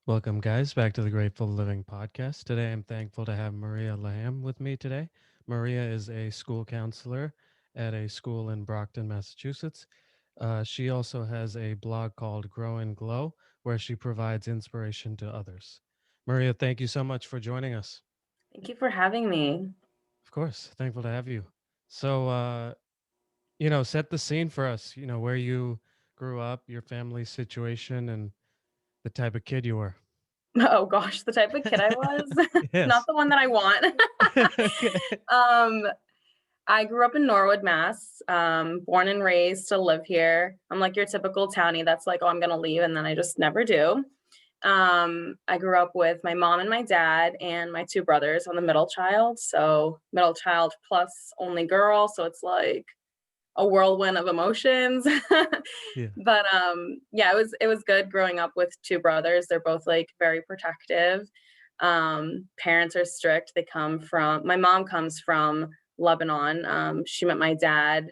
Welcome, guys, back to the Grateful Living podcast. Today, I'm thankful to have Maria Laham with me today. Maria is a school counselor at a school in Brockton, Massachusetts. She also has a blog called Grow and Glow, where she provides inspiration to others. Maria, thank you so much for joining us. Thank you for having me. Of course, thankful to have you. So, set the scene for us, where you grew up, your family situation, and the type of kid you were. Oh gosh, the type of kid I was, not Yes. the one that I want. Okay. um, I grew up in Norwood, Mass. Born and raised to live here. I'm like your typical townie that's like, oh, I'm gonna leave, and then I just never do. I grew up with my mom and my dad and my two brothers. I'm the middle child, so middle child plus only girl. So it's like a whirlwind of emotions. Yeah. But yeah, it was good growing up with two brothers. They're both like very protective. Parents are strict. They come from my mom comes from Lebanon. She met my dad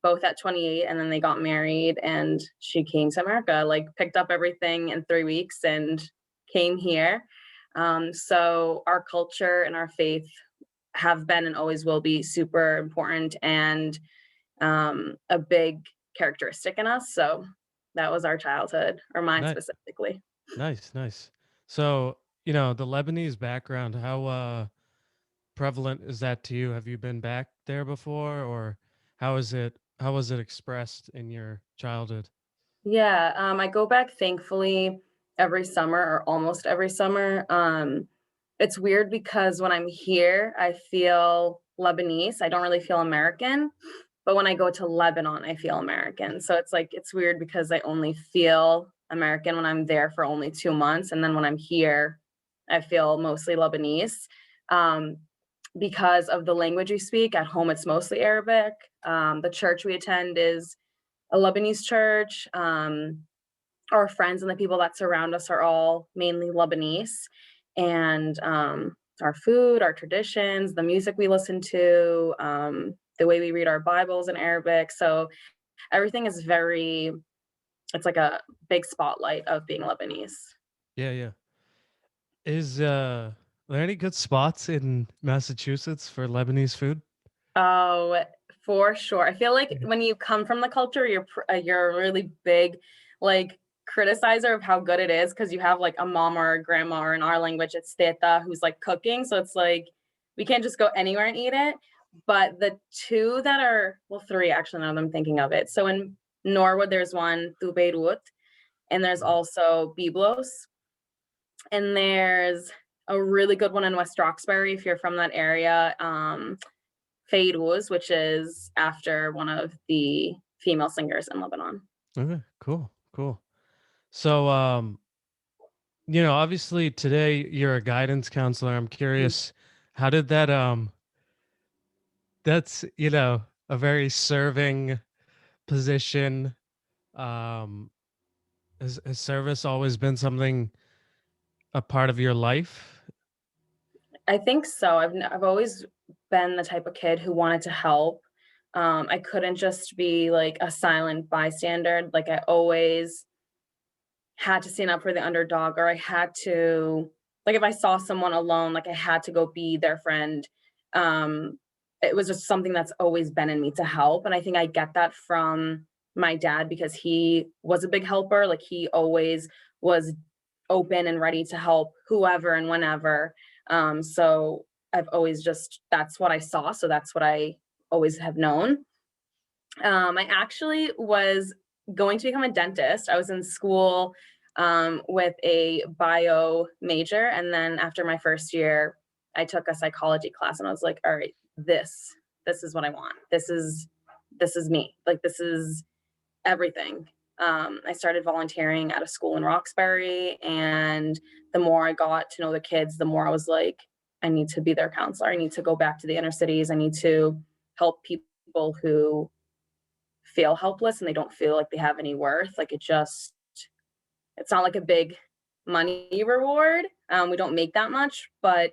both at 28, and then they got married, and she came to America, like picked up everything in 3 weeks and came here. So our culture and our faith have been and always will be super important and a big characteristic in us. So that was our childhood, or mine Nice. specifically. Nice, nice. So, the Lebanese background, how prevalent is that to you? Have you been back there before, or how was it expressed in your childhood? Yeah, I go back thankfully every summer or almost every summer. It's weird because when I'm here, I feel Lebanese. I don't really feel American, but when I go to Lebanon, I feel American. So it's like it's weird because I only feel American when I'm there for only 2 months, and then when I'm here, I feel mostly Lebanese. Um, because of the language we speak. At home, it's mostly Arabic. The church we attend is a Lebanese church. Our friends and the people that surround us are all mainly Lebanese. And our food, our traditions, the music we listen to, the way we read our Bibles in Arabic. So everything is very, it's like a big spotlight of being Lebanese. Yeah, yeah. Is there any good spots in Massachusetts for Lebanese food? Oh, for sure. I feel like Yeah. when you come from the culture, you're a really big like criticizer of how good it is because you have like a mom or a grandma, or in our language it's teta, who's like cooking. So it's like we can't just go anywhere and eat it. But the two that are, well, three actually, now that I'm thinking of it. So in Norwood, there's one, Tu Beirut, and there's Mhm. also Biblos, and there's a really good one in West Roxbury if you're from that area. Fayrouz, which is after one of the female singers in Lebanon. Okay, cool, cool. So, obviously today you're a guidance counselor. I'm Mm. curious, how did that that's, a very serving position. Um has service always been something a part of your life? I think so. I've always been the type of kid who wanted to help. I couldn't just be like a silent bystander. Like I always had to stand up for the underdog, or I had to, like if I saw someone alone, like I had to go be their friend. Um, it was just something that's always been in me to help, and I think I get that from my dad because he was a big helper. Like he always was open and ready to help whoever and whenever. So I've always just that's what I saw, so that's what I always have known. I actually was going to become a dentist. I was in school with a bio major, and then after my first year, I took a psychology class, and I was like, "All right, this is what I want. This is me. Like this is everything." I started volunteering at a school in Roxbury, and the more I got to know the kids, the more I was like, "I need to be their counselor. I need to go back to the inner cities. I need to help people who feel helpless and they don't feel like they have any worth. Like it's not like a big money reward. We don't make that much, but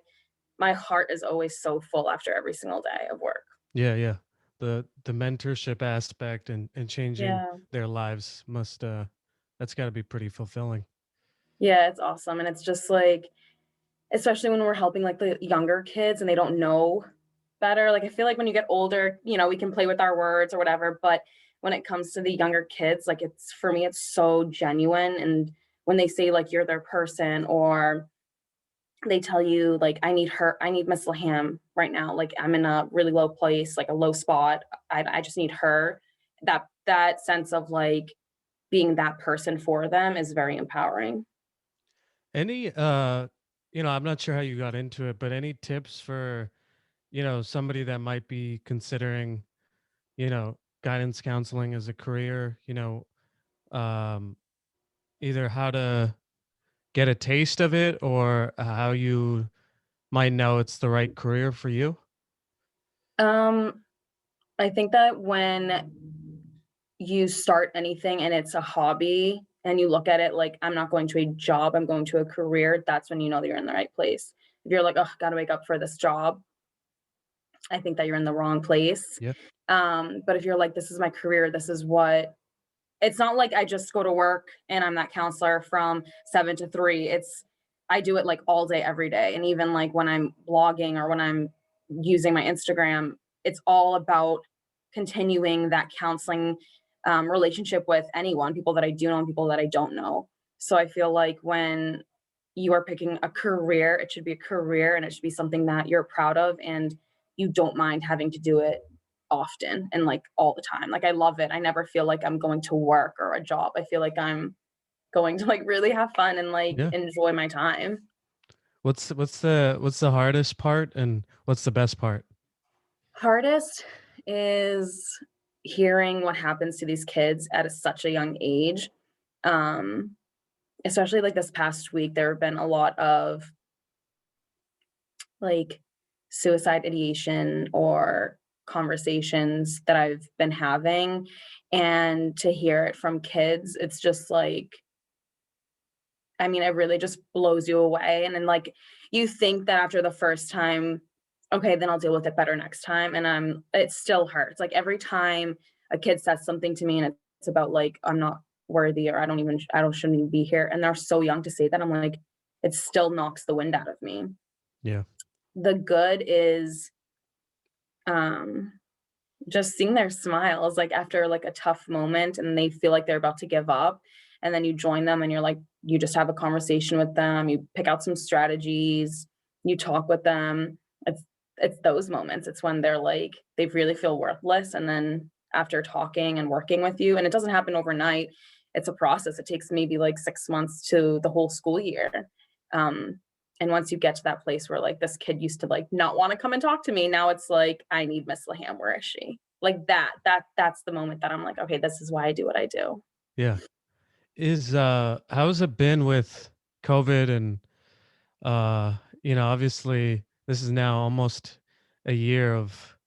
my heart is always so full after every single day of work. Yeah, yeah. The mentorship aspect and changing Yeah. their lives must that's got to be pretty fulfilling. Yeah, it's awesome, and it's just like especially when we're helping, like, the younger kids and they don't know better, like, I feel like when you get older, we can play with our words or whatever, but when it comes to the younger kids, like, it's for me, it's so genuine, and when they say, like, you're their person or they tell you, like, I need Miss Laham right now, like, I'm in a really low place, like, a low spot, I just need her. That sense of, like, being that person for them is very empowering. Any I'm not sure how you got into it, but any tips for, somebody that might be considering, guidance counseling as a career, um either how to get a taste of it or how you might know it's the right career for you? Um, I think that when you start anything and it's a hobby and you look at it like, "I'm not going to a job, I'm going to a career," that's when you know that you're in the right place. If you're like, "Oh, gotta wake up for this job," I think that you're in the wrong place. Yeah. But if you're like, "This is my career, this is what" it's not like I just go to work and I'm that counselor from 7 to 3. I do it like all day, every day. And even like when I'm blogging or when I'm using my Instagram, it's all about continuing that counseling relationship with anyone, people that I do know and people that I don't know. So I feel like when you are picking a career, it should be a career and it should be something that you're proud of and you don't mind having to do it often and like all the time. Like I love it. I never feel like I'm going to work or a job. I feel like I'm going to like really have fun and like Yeah. enjoy my time. What's the hardest part and what's the best part? Hardest is hearing what happens to these kids at such a young age. Um, Especially like this past week, there have been a lot of like suicide ideation or conversations that I've been having. And to hear it from kids, it's just like, I mean, it really just blows you away. And then, like, you think that after the first time, okay, then I'll deal with it better next time. And it still hurts. Like, every time a kid says something to me and it's about, like, I'm not worthy or I don't shouldn't even be here. And they're so young to say that. I'm like, it still knocks the wind out of me. Yeah. The good is, um, just seeing their smiles, like, after, like, a tough moment and they feel like they're about to give up, and then you join them and you're like you just have a conversation with them, you pick out some strategies, you talk with them. It's those moments, it's when they're like they really feel worthless, and then after talking and working with you and it doesn't happen overnight, it's a process, it takes maybe, like, 6 months to the whole school year, um, and once you get to that place where, like, this kid used to, like, not wanna come and talk to me, now it's like, "I need Miss Laham, where is she?" Like that's the moment that I'm like, "Okay, this is why I do what I do." Yeah. How's it been with COVID and obviously this is now almost a year of,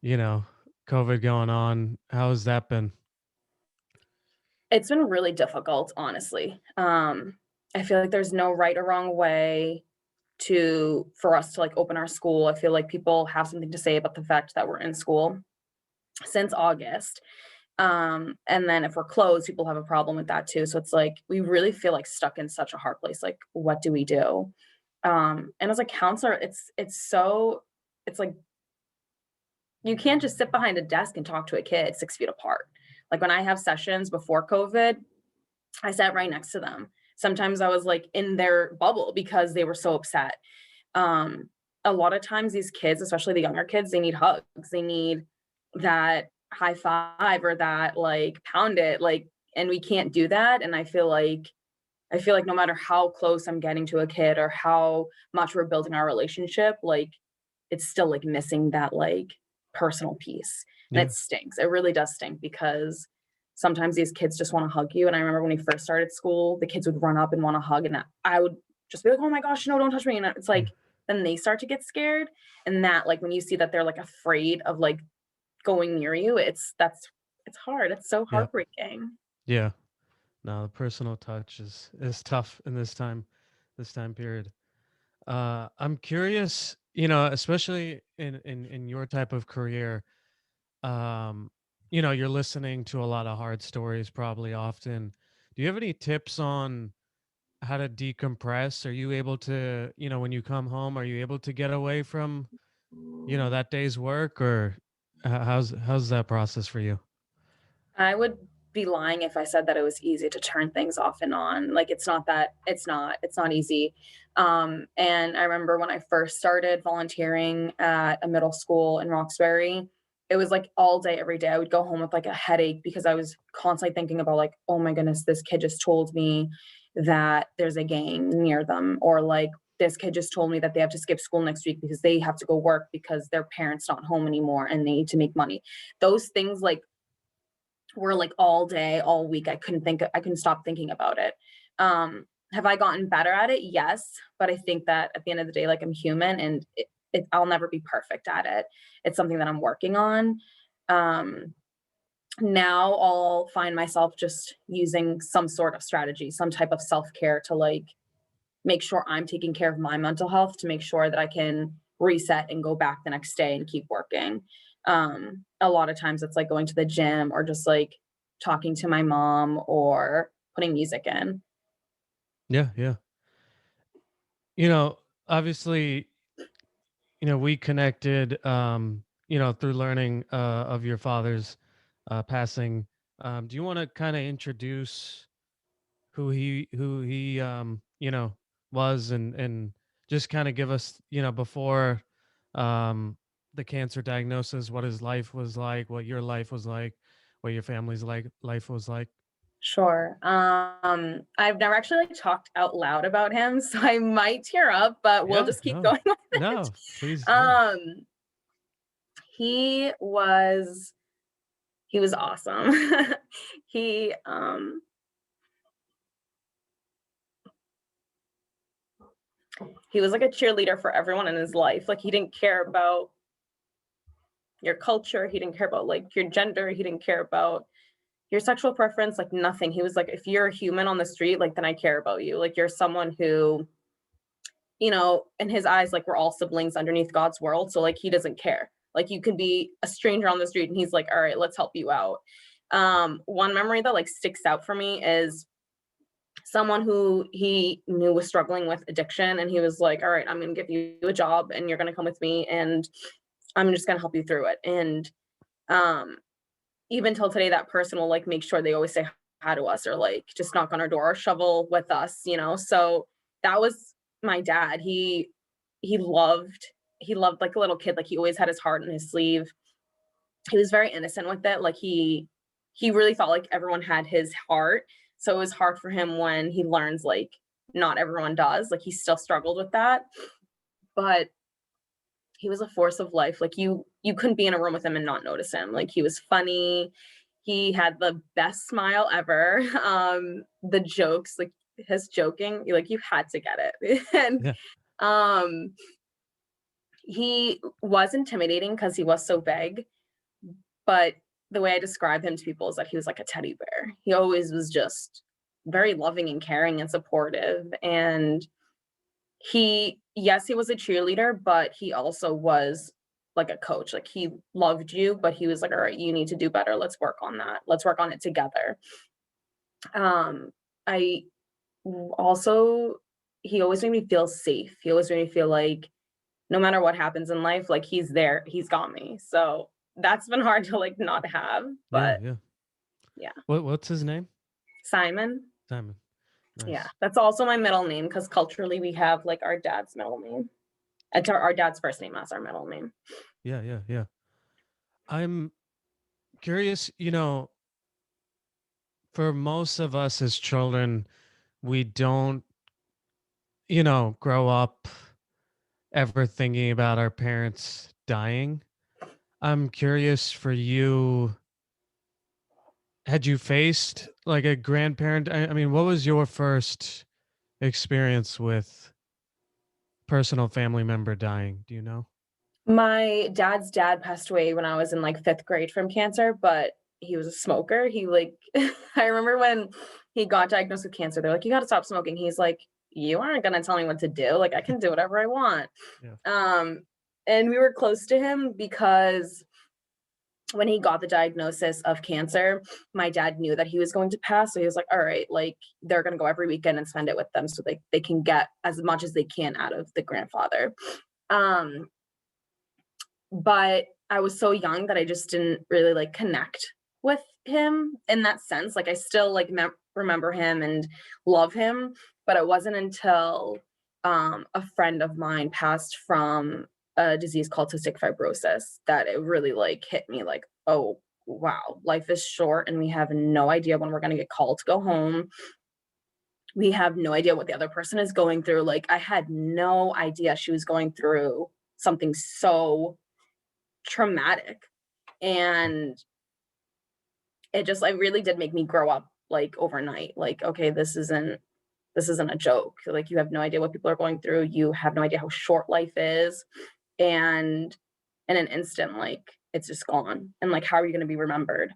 you know, COVID going on. How has that been? It's been really difficult, honestly. I feel like there's no right or wrong way for us to, like, open our school. I feel like people have something to say about the fact that we're in school since August. And then if we're closed, people have a problem with that too. So it's like we really feel like stuck in such a hard place. Like, what do we do? And as a counselor, it's like you can't just sit behind a desk and talk to a kid 6 feet apart. Like when I have sessions before COVID, I sat right next to them. Sometimes I was like in their bubble because they were so upset. Um, a lot of times these kids, especially the younger kids, they need hugs. They need that high five or that like pound it, like, and we can't do that. And I feel like no matter how close I'm getting to a kid or how much we're building our relationship, like it's still like missing that like personal piece. And Yeah. it stinks. It really does stink because sometimes these kids just want to hug you. And I remember when we first started school, the kids would run up and want to hug, and I would just be like, "Oh my gosh, no, don't touch me." And it's Yeah. like, then they start to get scared. And that, like, when you see that they're like afraid of like going near you, it's hard. It's so Yeah. heartbreaking. Yeah. No, the personal touch is tough in this time period. I'm curious, especially in your type of career, um, you're listening to a lot of hard stories probably often. Do you have any tips on how to decompress? Are you able to, when you come home, are you able to get away from, that day's work, or how's that process for you? I would be lying if I said that it was easy to turn things off and on. Like it's not easy. And I remember when I first started volunteering at a middle school in Roxbury, it was like all day, every day. I would go home with like a headache because I was constantly thinking about like, oh my goodness, this kid just told me that there's a gang near them, or like this kid just told me that they have to skip school next week because they have to go work because their parents not home anymore and they need to make money. Those things like were like all day, all week. I couldn't stop thinking about it. Have I gotten better at it? Yes. But I think that at the end of the day, like I'm human and I'll never be perfect at it. It's something that I'm working on. Um, Now I'll find myself just using some sort of strategy, some type of self care to like make sure I'm taking care of my mental health to make sure that I can reset and go back the next day and keep working. A lot of times it's like going to the gym or just like talking to my mom or putting music in. Yeah, yeah. You know, obviously, we connected, through learning of your father's passing. Do you want to kind of introduce who he was, and just kind of give us, before um the cancer diagnosis, what his life was like, what your life was like, what your family's life was like? Sure. I've never actually like talked out loud about him, so I might tear up, but we'll Yeah, just keep no, going with it. no, please, yeah. Um, he was he was awesome. he he was like a cheerleader for everyone in his life. Like he didn't care about your culture, he didn't care about like your gender, he didn't care about your sexual preference, like nothing. He was like, if you're a human on the street, like then I care about you. Like you're someone who, in his eyes, like we're all siblings underneath God's world. So like he doesn't care. Like you could be a stranger on the street and he's like, all right, let's help you out. One memory that like sticks out for me is someone who he knew was struggling with addiction, and he was like, all right, I'm going to give you a job and you're going to come with me and I'm just going to help you through it. And um even till today, that person will like make sure they always say hi to us or like just knock on our door or shovel with us. So that was my dad. He loved like a little kid, like he always had his heart in his sleeve. He was very innocent with it. Like he really felt like everyone had his heart. So it was hard for him when he learns like not everyone does. Like he still struggled with that. But he was a force of life. Like you couldn't be in a room with him and not notice him. Like he was funny. He had the best smile ever. The jokes, like his joking, like you had to get it. And Yeah, um he was intimidating because he was so big, but the way I describe him to people is that he was like a teddy bear. He always was just very loving and caring and supportive. And yes, he was a cheerleader, but he also was like a coach. Like he loved you, but he was like, all right, you need to do better. Let's work on that. Let's work on it together. Um, I also, he always made me feel safe. He always made me feel like no matter what happens in life, like he's there, he's got me. So that's been hard to like not have, yeah, but yeah. yeah. What's his name? Simon. Simon. Yeah. Nice. That's also my middle name because culturally we have like our dad's middle name. It's our dad's first name as our middle name. Yeah, yeah, yeah. I'm curious, for most of us as children, we don't, grow up ever thinking about our parents dying. I'm curious for you, had you faced like a grandparent? I mean, what was your first experience with personal family member dying? Do you know? My dad's dad passed away when I was in like 5th grade from cancer, but he was a smoker. He like I remember when he got diagnosed with cancer, they're like, "You gotta stop smoking." He's like, "You aren't gonna tell me what to do. Like I can do whatever I want." Yeah. Um, and we were close to him because when he got the diagnosis of cancer, my dad knew that he was going to pass. So he was like, all right, like they're going to go every weekend and spend it with them so they can get as much as they can out of the grandfather. Um, but I was so young that I just didn't really like connect with him in that sense. Like I still like remember him and love him, but it wasn't until a friend of mine passed from a disease called cystic fibrosis that it really like hit me like, oh wow, life is short and we have no idea when we're going to get called to go home. We have no idea what the other person is going through. Like I had no idea she was going through something so traumatic, and it just like really did make me grow up like overnight. Like okay, this isn't a joke. Like you have no idea what people are going through, you have no idea how short life is, and in an instant like it's just gone, and like how are you going to be remembered?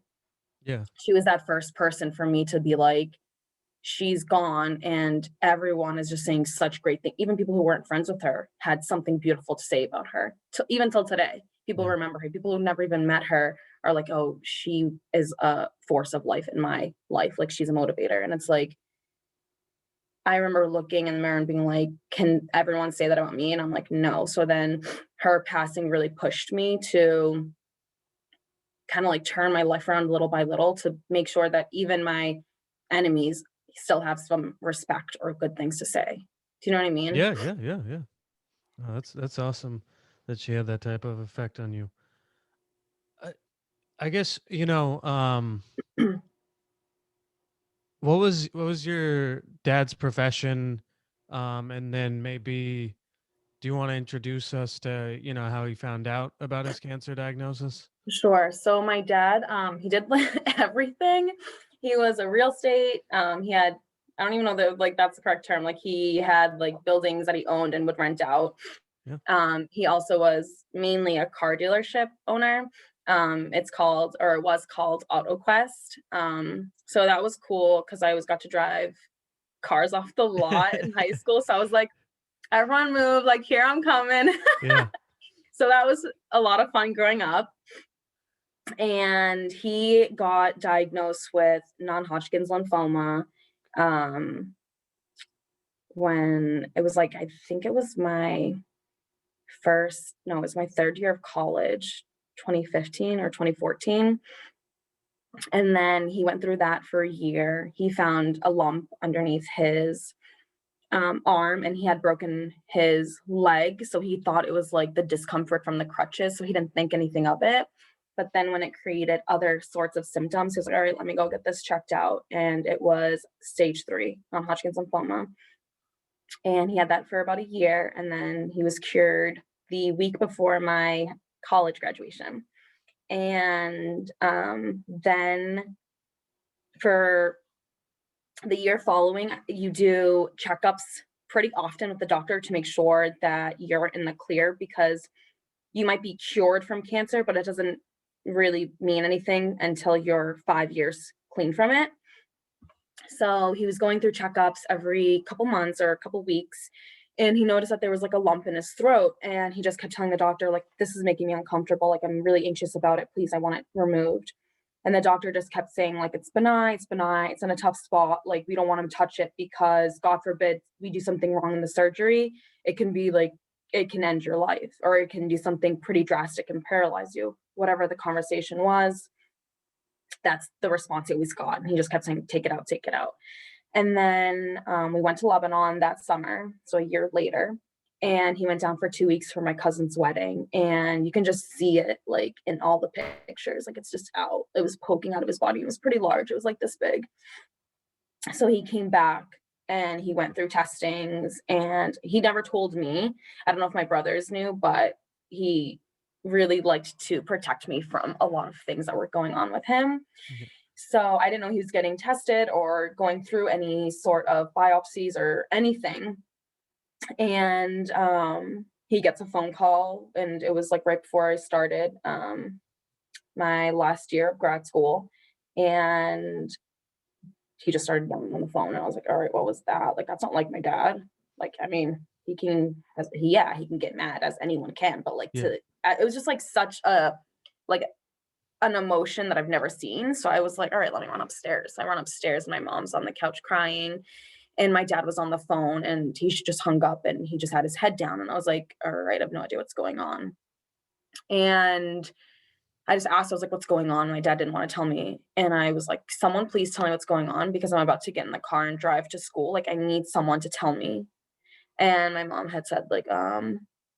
Yeah. She was that first person for me to be like, she's gone and everyone is just saying such great things. Even people who weren't friends with her had something beautiful to say about her. Even till today, people Yeah. remember her. People who never even met her are like, oh, she is a force of life in my life. Like she's a motivator. And it's like, I remember looking in the mirror and being like, can everyone say that about me? And I'm like, no. So then her passing really pushed me to kind of like turn my life around little by little to make sure that even my enemies still have some respect or good things to say. Do you know what I mean? Yeah. Yeah. Yeah. Yeah. Oh, that's awesome that she had that type of effect on you. I, I guess what was your dad's profession, and then maybe do you want to introduce us to how he found out about his cancer diagnosis? Sure. So my dad, he did everything. He was a real estate. He had, I don't even know that like that's the correct term. Like he had like buildings that he owned and would rent out. Yeah. He also was mainly a car dealership owner. It's called, or it was called AutoQuest. So that was cool because I always got to drive cars off the lot in high school. So I was like, everyone move, like here I'm coming. Yeah. So that was a lot of fun growing up. And he got diagnosed with non-Hodgkin's lymphoma um, when it was like, I think it was my no, it was my third year of college, 2015 or 2014. And then he went through that for a year. He found a lump underneath his arm and he had broken his leg. So he thought it was like the discomfort from the crutches. So he didn't think anything of it. But then when it created other sorts of symptoms, he was like, all right, let me go get this checked out. And it was stage 3 non-Hodgkin's lymphoma. And he had that for about a year. And then he was cured the week before my college graduation. And then for the year following, you do checkups pretty often with the doctor to make sure that you're in the clear, because you might be cured from cancer, but it doesn't really mean anything until you're 5 years clean from it. So he was going through checkups every couple months or a couple weeks, and he noticed that there was like a lump in his throat, and he just kept telling the doctor like, this is making me uncomfortable, like I'm really anxious about it, please, I want it removed. And the doctor just kept saying like, it's benign, it's benign, it's in a tough spot, like we don't want him to touch it because god forbid we do something wrong in the surgery, it can be like, it can end your life, or it can do something pretty drastic and paralyze you. Whatever the conversation was, that's the response he always got. And he just kept saying, take it out, take it out. And then we went to Lebanon that summer, so a year later. And he went down for 2 weeks for my cousin's wedding. And you can just see it like in all the pictures. Like it's just out. It was poking out of his body. It was pretty large. It was like this big. So he came back and he went through testings, and he never told me. I don't know if my brothers knew, but he really liked to protect me from a lot of things that were going on with him. Mhm. So I didn't know he was getting tested or going through any sort of biopsies or anything. And he gets a phone call, and it was like right before I started my last year of grad school. And he just started yelling on the phone. And I was like, all right, what was that? Like, that's not like my dad. Like, I mean, he can get mad as anyone can, but like Yeah. it was just like such a, like an emotion that I've never seen. So I was like, all right, let me run upstairs. I run upstairs, my mom's on the couch crying, and my dad was on the phone, and he just hung up and he just had his head down. And I was like, all right, I have no idea what's going on. And I just asked, I was like, what's going on? My dad didn't want to tell me. And I was like, someone please tell me what's going on because I'm about to get in the car and drive to school. Like, I need someone to tell me. And my mom had said, like,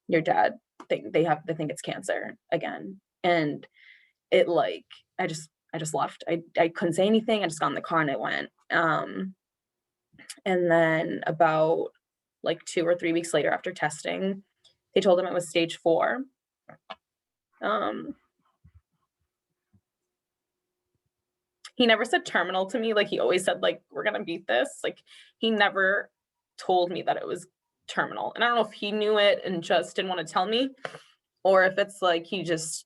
your dad they think it's cancer again. And it like I just left. I couldn't say anything. I just got in the car and I went. And then about like 2 or 3 weeks later after testing, they told him it was stage 4. Um, he never said terminal to me. Like he always said, like, we're gonna beat this. Like he never told me that it was terminal. And I don't know if he knew it and just didn't want to tell me, or if it's like he just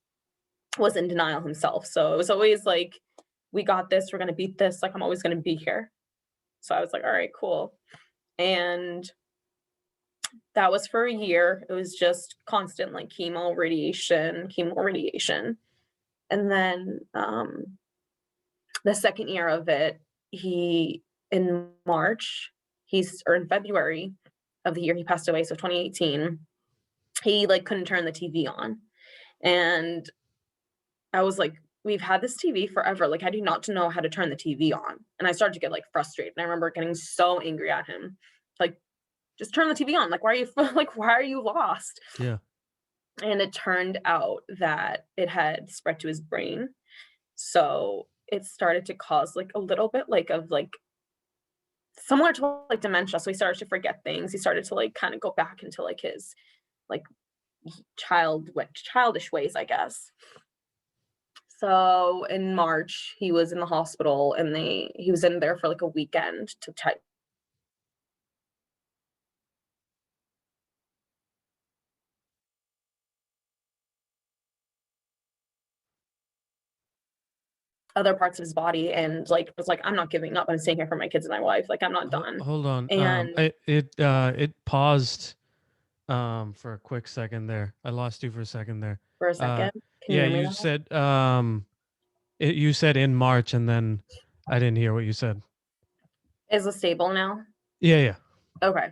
was in denial himself. So it was always like, we got this, we're gonna beat this, like I'm always gonna be here. So I was like, all right, cool. And that was for a year. It was just constant like chemo, radiation, chemo, radiation. And then the second year of it, he in March, or in February of the year he passed away, so 2018, he like couldn't turn the TV on. And I was like, we've had this TV forever. Like, how do you not know how to turn the TV on? And I started to get like frustrated. And I remember getting so angry at him. Like, just turn the TV on. Like, why are you like, why are you lost? Yeah. And it turned out that it had spread to his brain. So it started to cause like a little bit like of like similar to like dementia. So he started to forget things. He started to like kind of go back into like his like childish ways, I guess. So in March, he was in the hospital and he was in there for like a weekend to type other parts of his body and like was like, I'm not giving up. I'm staying here for my kids and my wife. Like I'm not done. Hold on. And It paused for a quick second there. I lost you for a second there. for a Uh second, can you yeah, hear me you now? said you said in March and then I didn't hear what you said. Is it stable now? Yeah, yeah. Okay.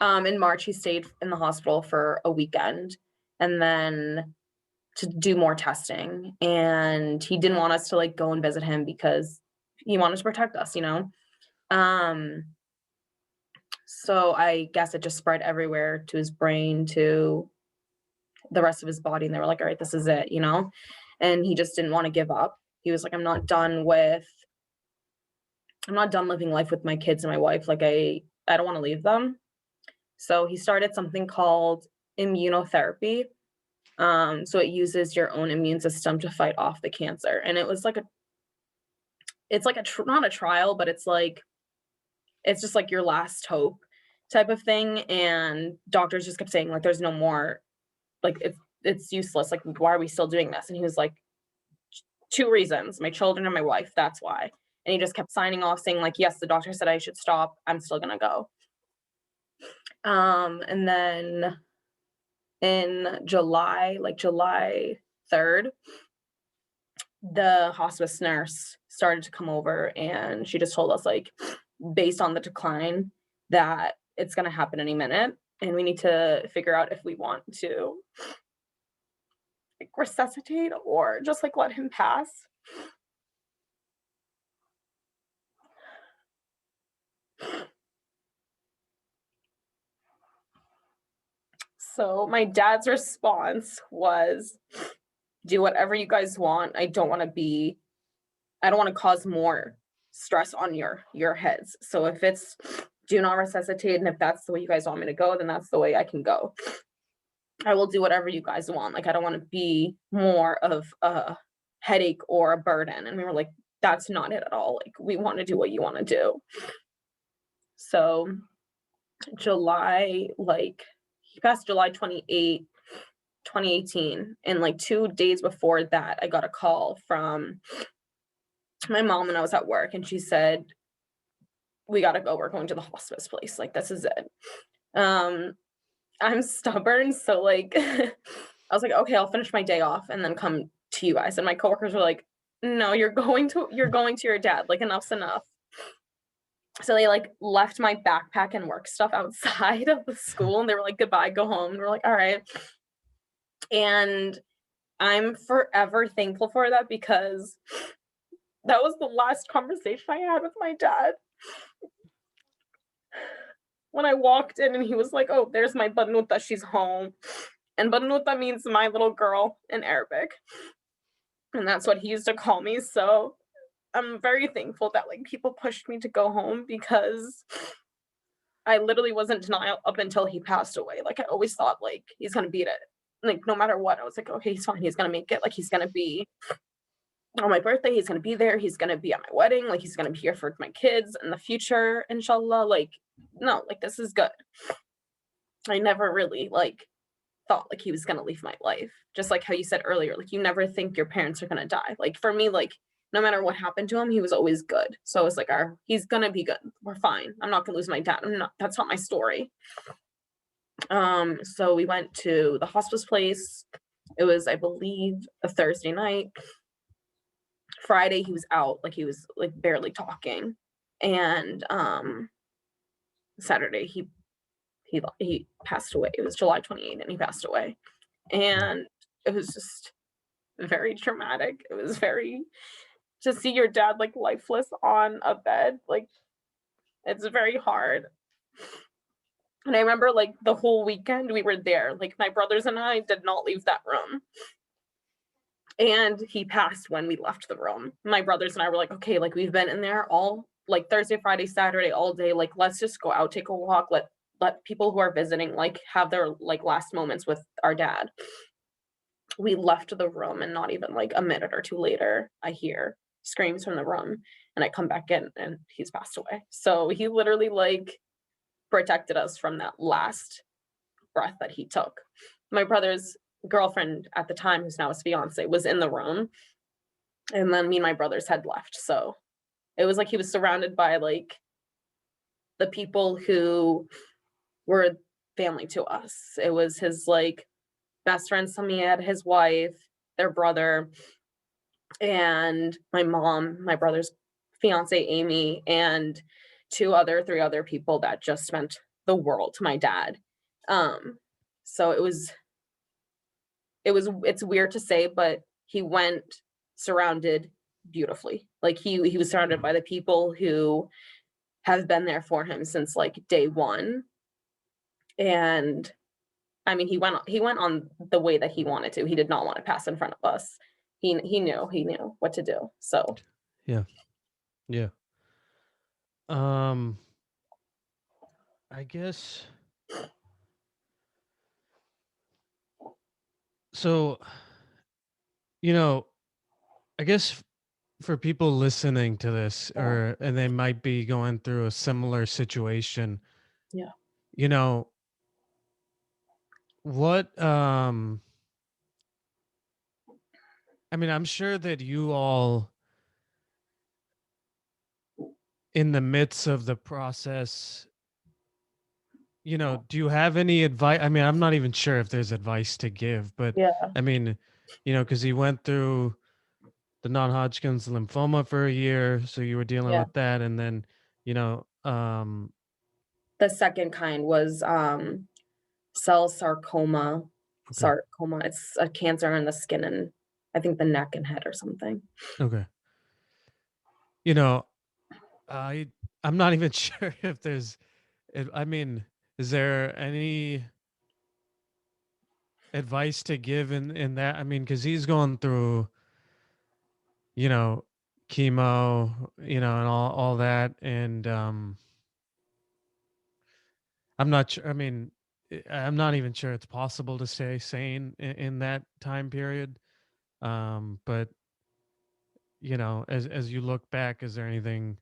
In March, he stayed in the hospital for a weekend and then to do more testing. And he didn't want us to like go and visit him because he wanted to protect us, you know? Um, so I guess it just spread everywhere to his brain, to the rest of his body. And they were like, all right, this is it, you know? And he just didn't want to give up. He was like, I'm not done living life with my kids and my wife. Like I don't want to leave them. So he started something called immunotherapy. So it uses your own immune system to fight off the cancer. And it was like it's like not a trial, but it's just like your last hope type of thing. And doctors just kept saying like, there's no more, like it's useless. Like, why are we still doing this? And he was like, 2 reasons: my children and my wife. That's why. And he just kept signing off saying like, yes, the doctor said I should stop. I'm still gonna go. And then in July, like July 3rd, the hospice nurse started to come over and she just told us like, based on the decline, that it's going to happen any minute and we need to figure out if we want to like resuscitate or just like let him pass. So my dad's response was, do whatever you guys want. I don't want to cause more stress on your heads. So if it's do not resuscitate, and if that's the way you guys want me to go, then that's the way I can go. I will do whatever you guys want. Like I don't want to be more of a headache or a burden. And we were like, that's not it at all. Like we want to do what you want to do. So July, like he passed July 28th, 2018. And like 2 days before that, I got a call from my mom when I was at work and she said, we gotta go. We're going to the hospice place. Like this is it. I'm stubborn, so like I was like, okay, I'll finish my day off and then come to you guys. And my coworkers were like, no, you're going to your dad. Like, enough's enough. So they like left my backpack and work stuff outside of the school, and they were like, goodbye, go home. And we're like, all right. And I'm forever thankful for that, because that was the last conversation I had with my dad. When I walked in and he was like, oh, there's my Banuta, she's home. And Banuta means my little girl in Arabic. And that's what he used to call me. So I'm very thankful that like people pushed me to go home, because I literally was in denial up until he passed away. Like, I always thought like he's gonna beat it. Like, no matter what, I was like, okay, he's fine. He's gonna make it. Like, he's gonna be on my birthday. He's gonna be there. He's gonna be at my wedding. Like, he's gonna be here for my kids in the future, inshallah. Like, no, like, this is good. I never really like thought like he was gonna leave my life. Just like how you said earlier, like you never think your parents are gonna die. Like for me, like no matter what happened to him, he was always good. So it's like, he's gonna be good. We're fine. I'm not gonna lose my dad. I'm not. That's not my story. So we went to the hospice place. It was, I believe, a Thursday night. Friday he was out, like he was like barely talking, and Saturday he passed away. It was July 28th, and he passed away, Mm. and it was just very traumatic. It was very, to see your dad like lifeless on a bed, like it's very hard. And I remember like the whole weekend we were there. Like my brothers and I did not leave that room. And he passed when we left the room. My brothers and I were like, okay, like we've been in there all like Thursday, Friday, Saturday, all day. Like, let's just go out, take a walk, let people who are visiting like have their like last moments with our dad. We left the room, and not even like a minute or two later, I hear screams from the room, and I come back in and he's passed away. So he literally like protected us from that last breath that he took. My brother's girlfriend at the time, who's now his fiance, was in the room, and then me and my brothers had left. So it was like he was surrounded by like the people who were family to us. It was his like best friend Samia, his wife, their brother, and my mom, my brother's fiance Amy, and three other people that just meant the world to my dad. So it's weird to say, but he went surrounded beautifully. Like he was surrounded by the people who have been there for him since like day one. And I mean, he went on the way that he wanted to. He did not want to pass in front of us. He knew what to do. So Yeah. Yeah. Um, I guess so. You know, I guess for people listening to this, yeah, and they might be going through a similar situation, yeah, you know, what I mean, I'm sure that you all, in the midst of the process, do you have any advice? I mean, I'm not even sure if there's advice to give, but yeah, I mean, because he went through the non-Hodgkin's lymphoma for a year, so you were dealing yeah. with that, and then, you know, The second kind was cell sarcoma. okay, Sarcoma. It's a cancer in the skin and I think the neck and head or something. okay, you know, I I'm not even sure if I mean, is there any advice to give in that? I mean, because he's going through, you know, chemo, and all that, and I'm not sure. I mean, I'm not even sure it's possible to stay sane in that time period. But as you look back, is there anything,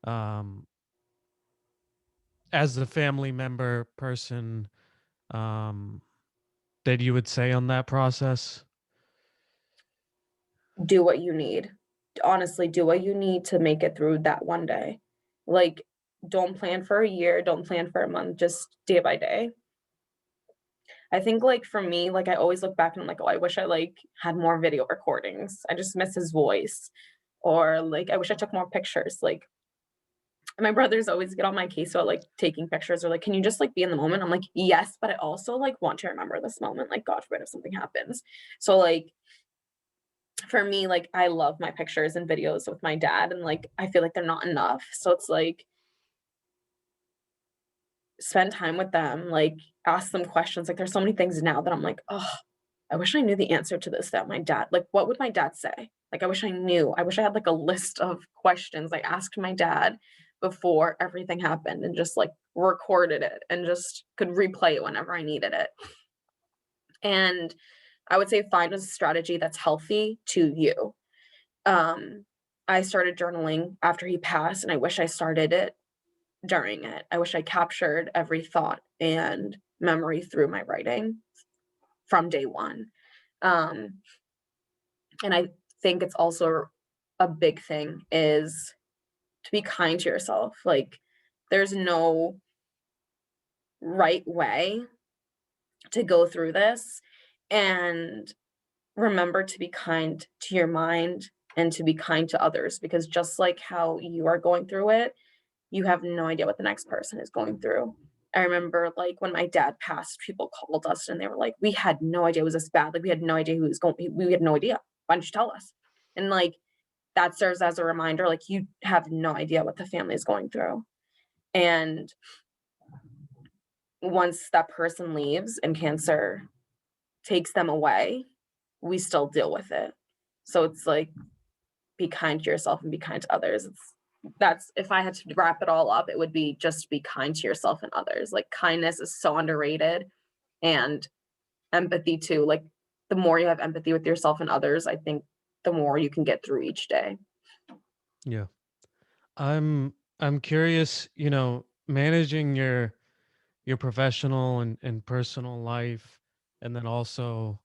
um, as the family member person, um, that you would say on that process? Do what you need. Honestly, do what you need to make it through that one day. Like, don't plan for a year, don't plan for a month, just day by day. I think, like, for me, like, I always look back and I'm like, "Oh, I wish I, like, had more video recordings. I just miss his voice." Or, like, "I wish I took more pictures." Like, my brothers always get on my case about, like, taking pictures or, like, "Can you just, like, be in the moment?" I'm like, "Yes, but I also, like, want to remember this moment, like, God forbid if something happens." So, like, for me, like, I love my pictures and videos with my dad, and, like, I feel like they're not enough. So it's like, spend time with them, like, ask them questions. Like, there's so many things now that I'm like, "Oh, I wish I knew the answer to this that my dad like, what would my dad say?" Like, I wish I knew. I wish I had, like, a list of questions I asked my dad before everything happened and just, like, recorded it and just could replay it whenever I needed it. And I would say find a strategy that's healthy to you. Um, I started journaling after he passed, and I wish I started it during it. I wish I captured every thought and memory through my writing from day one. Um, and I think it's also a big thing is to be kind to yourself. Like, there's no right way to go through this. And remember to be kind to your mind and to be kind to others, because just like how you are going through it, you have no idea what the next person is going through. I remember, like, when my dad passed, people called us and they were like, "We had no idea it was this bad. Like, we had no idea who was going we had no idea. Why didn't you tell us?" And, like, that serves as a reminder, like, you have no idea what the family is going through. And once that person leaves and cancer takes them away, we still deal with it. So it's like, be kind to yourself and be kind to others. That's if I had to wrap it all up, it would be just be kind to yourself and others. Like, kindness is so underrated, and empathy too. Like, the more you have empathy with yourself and others, I think the more you can get through each day. Yeah. I'm curious, managing your professional and personal life, and then also,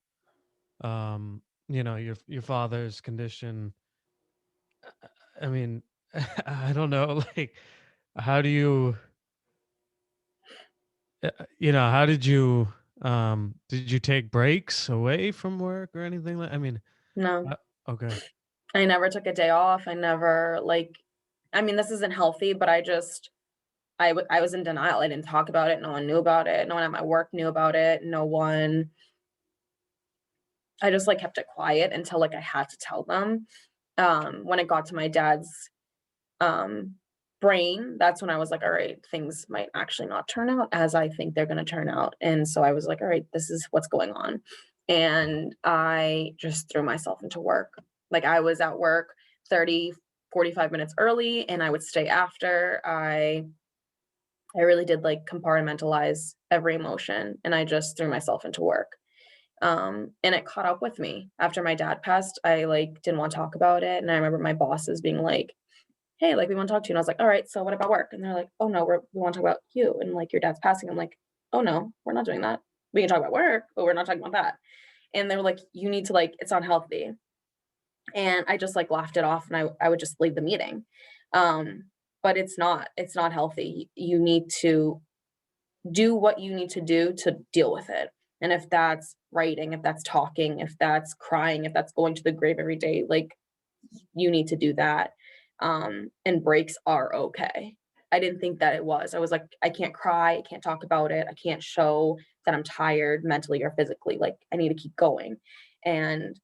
your father's condition. I mean, I don't know, like, how do you, how did you take breaks away from work or anything I mean, No, uh, okay. I never took a day off. I never, like, I mean, this isn't healthy, but I was in denial. I didn't talk about it. No one knew about it. No one at my work knew about it. No one I just, like, kept it quiet until, like, I had to tell them. When it got to my dad's, um, brain, that's when I was like, "All right, things might actually not turn out as I think they're gonna turn out." And so I was like, "All right, this is what's going on." And I just threw myself into work. Like, I was at work 30, 45 minutes early, and I would stay after. I really did, like, compartmentalize every emotion, and I just threw myself into work. And it caught up with me. After my dad passed, I, like, didn't wanna talk about it, and I remember my bosses being like, "Hey, like, we wanna talk to you." And I was like, "Alright, so what about work?" And they're like, "Oh, no, we wanna talk about you and, like, your dad's passing." I'm like, "Oh, no, we're not doing that. We can talk about work, but we're not talking about that." And they were like, "You need to, like, it's unhealthy." And I just, like, laughed it off, and I would just leave the meeting. Um, but it's not healthy. You need to do what you need to do to deal with it. And if that's writing, if that's talking, if that's crying, if that's going to the grave every day, like, you need to do that. And breaks are okay. I didn't think that it was. I was like, I can't cry, I can't talk about it, I can't show that I'm tired mentally or physically. Like, I need to keep going. And,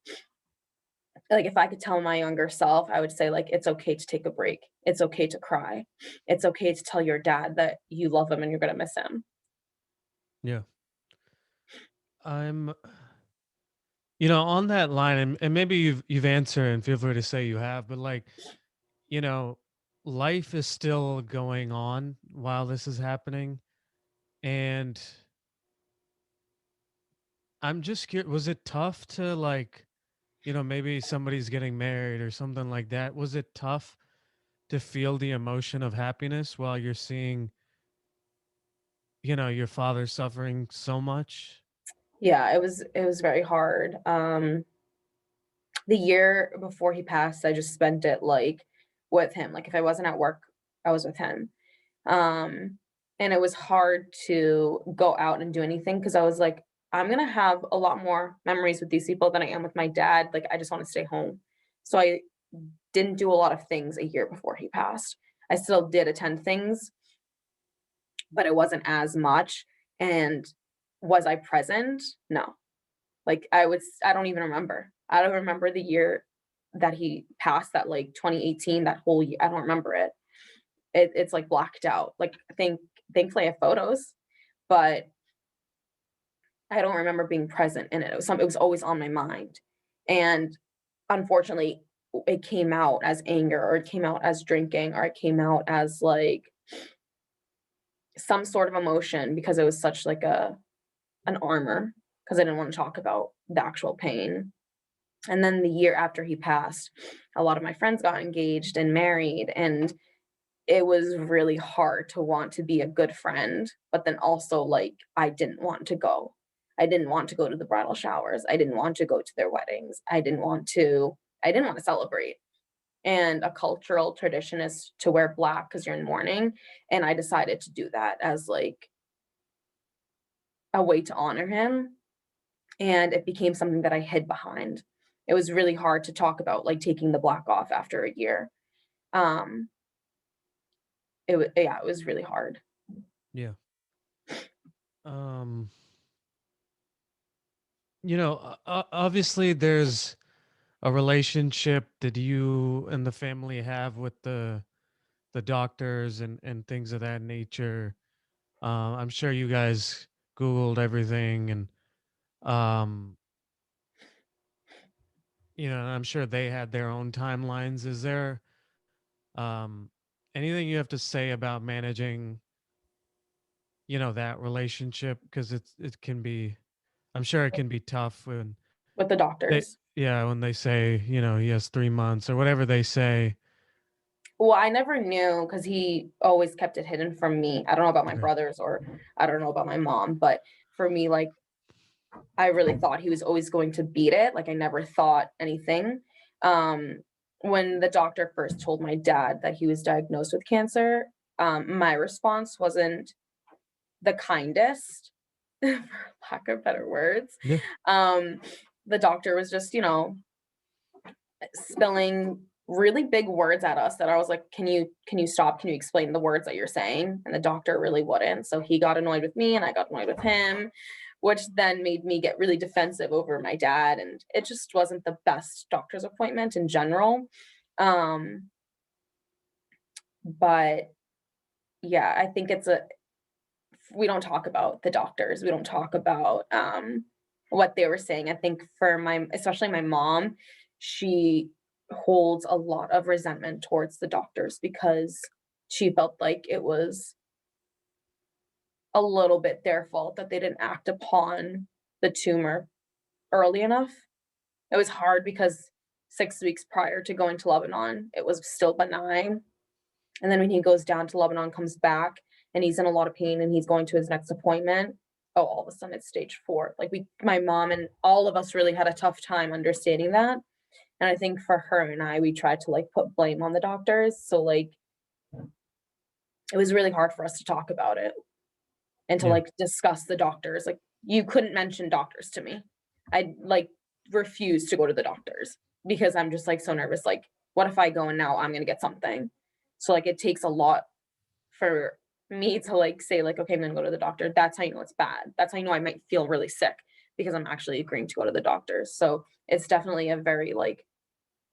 like, if I could tell my younger self, I would say, like, it's okay to take a break. It's okay to cry. It's okay to tell your dad that you love him and you're gonna miss him. Yeah. I'm on that line, and maybe you've answered, and feel free to say you have, but, like, you know, life is still going on while this is happening. And I'm just curious, was it tough to, like, maybe somebody's getting married or something like that? Was it tough to feel the emotion of happiness while you're seeing, your father suffering so much? Yeah, it was very hard. The year before he passed, I just spent it, like, with him. Like, if I wasn't at work, I was with him. Um, and it was hard to go out and do anything because I was like, I'm gonna have a lot more memories with these people than I am with my dad. Like, I just want to stay home. So I didn't do a lot of things a year before he passed. I still did attend things, but it wasn't as much. And was I present? No. Like I don't even remember. I don't remember the year that he passed, that like 2018, that whole year. I don't remember it. It's like blacked out. Like thankfully I have photos, but I don't remember being present in it. It was always on my mind. And unfortunately, it came out as anger, or it came out as drinking, or it came out as like some sort of emotion, because it was such like a an armor, because I didn't want to talk about the actual pain. And then the year after he passed, a lot of my friends got engaged and married, and it was really hard to want to be a good friend, but then also like I didn't want to go. I didn't want to go to the bridal showers. I didn't want to go to their weddings. I didn't want to celebrate. And a cultural tradition is to wear black because you're in mourning, and I decided to do that as like a way to honor him, and it became something that I hid behind. It was really hard to talk about like taking the black off after a year. Um it was really hard. Yeah. Um, obviously there's a relationship that you and the family have with the doctors and things of that nature. I'm sure you guys Googled everything and um, I'm sure they had their own timelines. Is there um anything you have to say about managing, that relationship? Because it can be, I'm sure it can be tough when With the they doctors. yeah, when they say, he has 3 months or whatever they say. Well, I never knew because he always kept it hidden from me. I don't know about my Okay. brothers, or I don't know about my mom, but for me, like, I really thought he was always going to beat it. Like, I never thought anything. Um, when the doctor first told my dad that he was diagnosed with cancer, my response wasn't the kindest, for lack of better words. Yeah. Um, the doctor was just, spilling really big words at us that I was like, can you stop? Can you explain the words that you're saying?" And the doctor really wouldn't. So he got annoyed with me and I got annoyed with him, which then made me get really defensive over my dad, and it just wasn't the best doctor's appointment in general. Um, but yeah, I think we don't talk about the doctors. We don't talk about what they were saying. I think for especially my mom, she holds a lot of resentment towards the doctors because she felt like it was a little bit their fault that they didn't act upon the tumor early enough. It was hard because 6 weeks prior to going to Lebanon, it was still benign. And then when he goes down to Lebanon, comes back, and he's in a lot of pain and he's going to his next appointment, oh, all of a sudden it's stage 4. Like, my mom and all of us really had a tough time understanding that. And I think for her and I, we tried to like put blame on the doctors. So like it was really hard for us to talk about it and to Yeah. like discuss the doctors. Like, you couldn't mention doctors to me. I like refuse to go to the doctors because I'm just like so nervous. Like, what if I go and now I'm gonna get something? So like it takes a lot for me to like say like, okay, I'm gonna go to the doctor. That's how you know it's bad. That's how you know I might feel really sick, because I'm actually agreeing to go to the doctor. So it's definitely a very like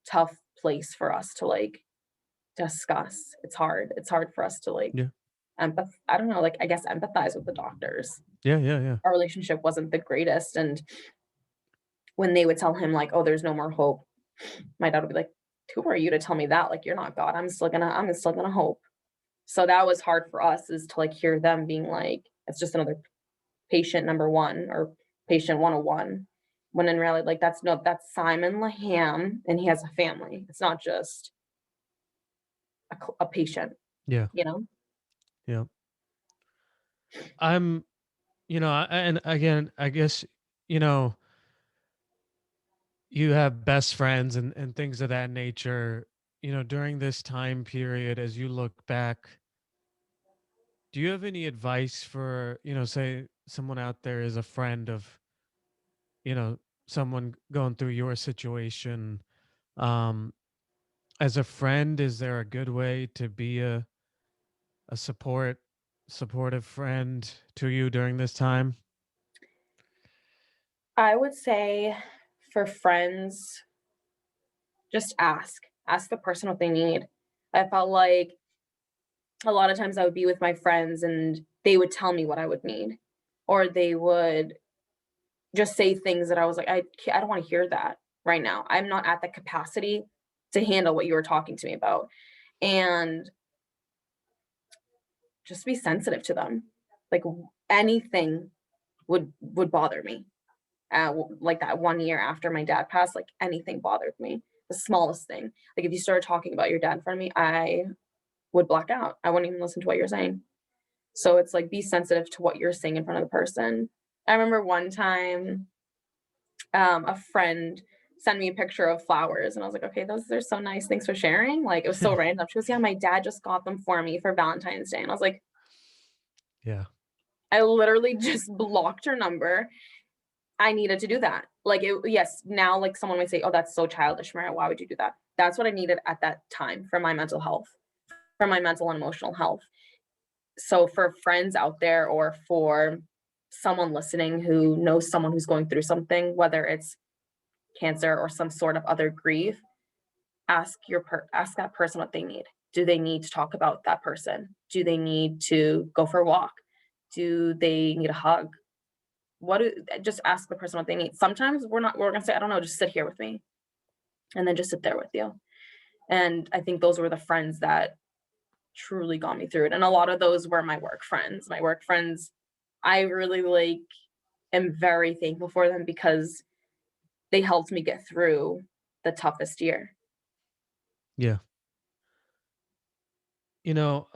tough place for us to like discuss. It's hard. It's hard for us to like Yeah. I don't know, like, I guess empathize with the doctors. Yeah. Yeah. Yeah. Our relationship wasn't the greatest, and when they would tell him like, "Oh, there's no more hope," my dad would be like, "Who are you to tell me that? Like, you're not God. I'm still gonna hope." So that was hard for us, is to like hear them being like, "It's just another patient number 1, or patient 101." When in reality, like, that's Simon Laham, and he has a family. It's not just a patient, Yeah. you know? Yeah. I'm, and again, I guess, you know, you have best friends and things of that nature, during this time period, as you look back, do you have any advice for, say someone out there is a friend of someone going through your situation, um, as a friend, is there a good way to be a supportive friend to you during this time? I would say for friends, just ask. Ask the person what they need. I felt like a lot of times I would be with my friends and they would tell me what I would need, or they would just say things that I was like, I don't want to hear that right now. I'm not at the capacity to handle what you were talking to me about. And just be sensitive to them. Like anything would bother me. Like that 1 year after my dad passed, like anything bothered me. The smallest thing. Like if you started talking about your dad in front of me, I would black out. I wouldn't even listen to what you're saying. So it's like be sensitive to what you're saying in front of the person. I remember one time a friend sent me a picture of flowers and I was like, okay, those are so nice. Thanks for sharing. Like it was so random. She goes, yeah, my dad just got them for me for Valentine's Day. And I was like, Yeah. I literally just blocked her number. I needed to do that. Like yes, now like someone might say, oh, that's so childish, Maria. Why would you do that? That's what I needed at that time for my mental health, for my mental and emotional health. So for friends out there or for someone listening who knows someone who's going through something, whether it's cancer or some sort of other grief, ask that person what they need. Do they need to talk about that person? Do they need to go for a walk? Do they need a hug? Just ask the person what they need. Sometimes we're gonna say, I don't know, just sit here with me. And then just sit there with you. And I think those were the friends that truly got me through it. And a lot of those were my work friends. My work friends, I really like am very thankful for them because they helped me get through the toughest year. Yeah. You know,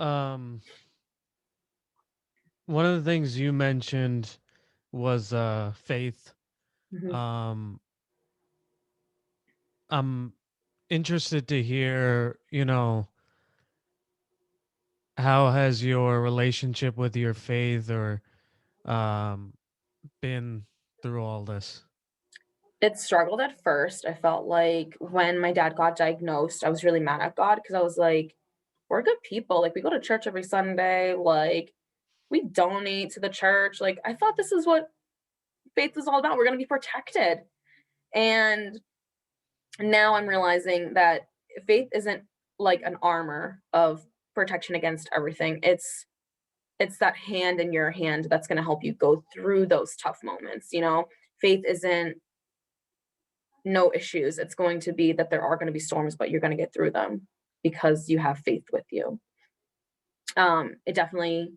one of the things you mentioned was faith. Mhm. Um, I'm interested to hear, how has your relationship with your faith or um been through all this? It struggled at first. I felt like when my dad got diagnosed, I was really mad at God because I was like, we're good people. Like, we go to church every Sunday. Like, we donate to the church. Like, I thought this is what faith is all about. We're going to be protected. And now I'm realizing that faith isn't like an armor of protection against everything. It's that hand in your hand that's going to help you go through those tough moments, you know? Faith isn't no issues. It's going to be that there are going to be storms, but you're going to get through them because you have faith with you. It definitely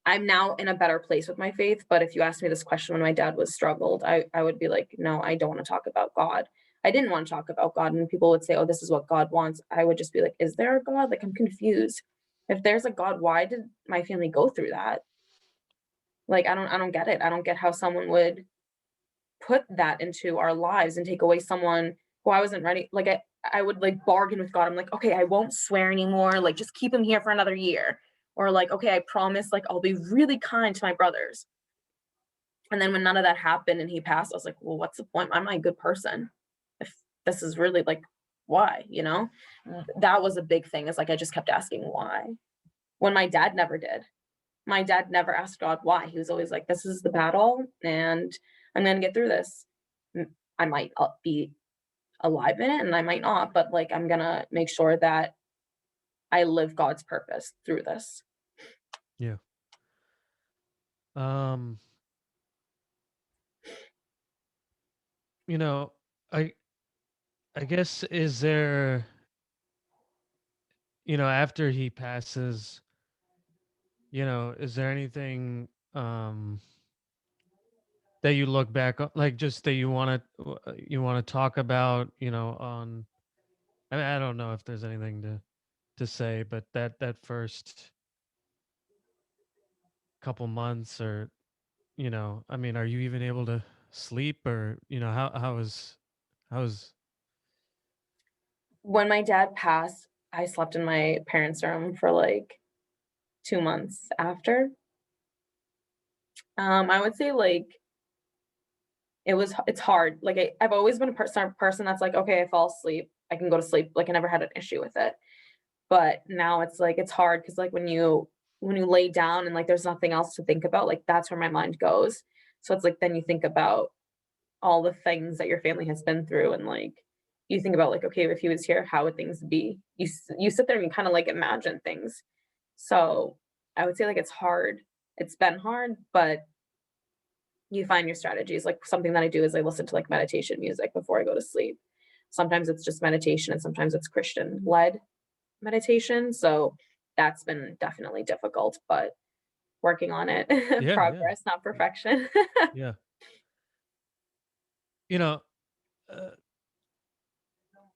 I'm now in a better place with my faith, but if you asked me this question when my dad was struggled, I would be like, no, I don't want to talk about God. I didn't want to talk about God. And people would say, oh, this is what God wants. I would just be like, is there a God? Like, I'm confused. If there's a God, why did my family go through that? Like, I don't get it. I don't get how someone would put that into our lives and take away someone who I wasn't ready. Like I would like bargain with God. I'm like, okay, I won't swear anymore. Like just keep him here for another year. Or like, okay, I promise like I'll be really kind to my brothers. And then when none of that happened and he passed, I was like, well, what's the point? Am I a good person? If this is really like why, you know? That was a big thing. Is like I just kept asking why. When my dad never did. My dad never asked God why. He was always like, this is the battle and I'm gonna get through this. I might be alive in it and I might not, but like I'm gonna make sure that I live God's purpose through this. Yeah. Um, you know, I I guess is there, after he passes, is there anything that you look back on, like just that you want to talk about, on I mean, I don't know if there's anything to say, but that first couple months or, I mean, are you even able to sleep or, how's When my dad passed, I slept in my parents' room for like 2 months after. I would say like it's hard. Like I've always been a person that's like, okay, I fall asleep, I can go to sleep. Like I never had an issue with it. But now it's like it's hard because like when you lay down and like there's nothing else to think about, like that's where my mind goes. So it's like then you think about all the things that your family has been through and like you think about like okay, if he was here, how would things be? You sit there and you kind of like imagine things. So I would say like it's hard. It's been hard, but you find your strategies. Like something that I do is I listen to like meditation music before I go to sleep. Sometimes it's just meditation and sometimes it's Christian led meditation. So that's been definitely difficult, but working on it. Yeah, yeah, Progress, not perfection. yeah. You know, uh,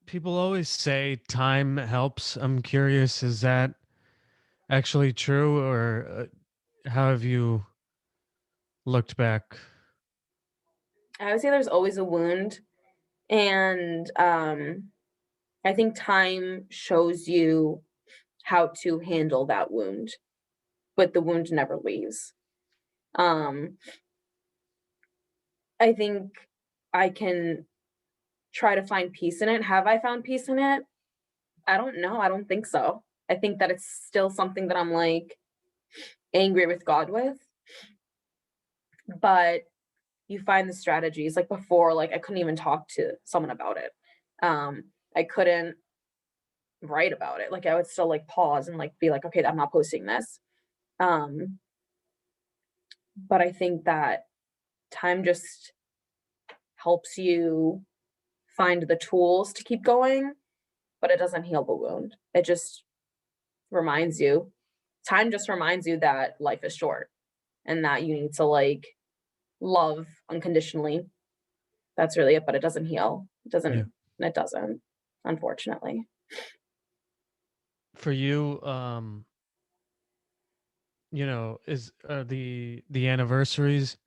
people always say time helps. I'm curious, is that actually true, or how have you looked back? I would say there's always a wound. And I think time shows you how to handle that wound, but the wound never leaves. Um, I think I can try to find peace in it. Have I found peace in it? I don't know. I don't think so. I think that it's still something that I'm like angry with God with, but you find the strategies. Like before, like I couldn't even talk to someone about it. I couldn't write about it. Like I would still like pause and like be like, okay, I'm not posting this. Um, but I think that time just helps you find the tools to keep going, but it doesn't heal the wound. It just reminds you, time just reminds you that life is short and that you need to like love unconditionally. That's really it, but it doesn't heal. Yeah. It doesn't, unfortunately. For you, is the anniversaries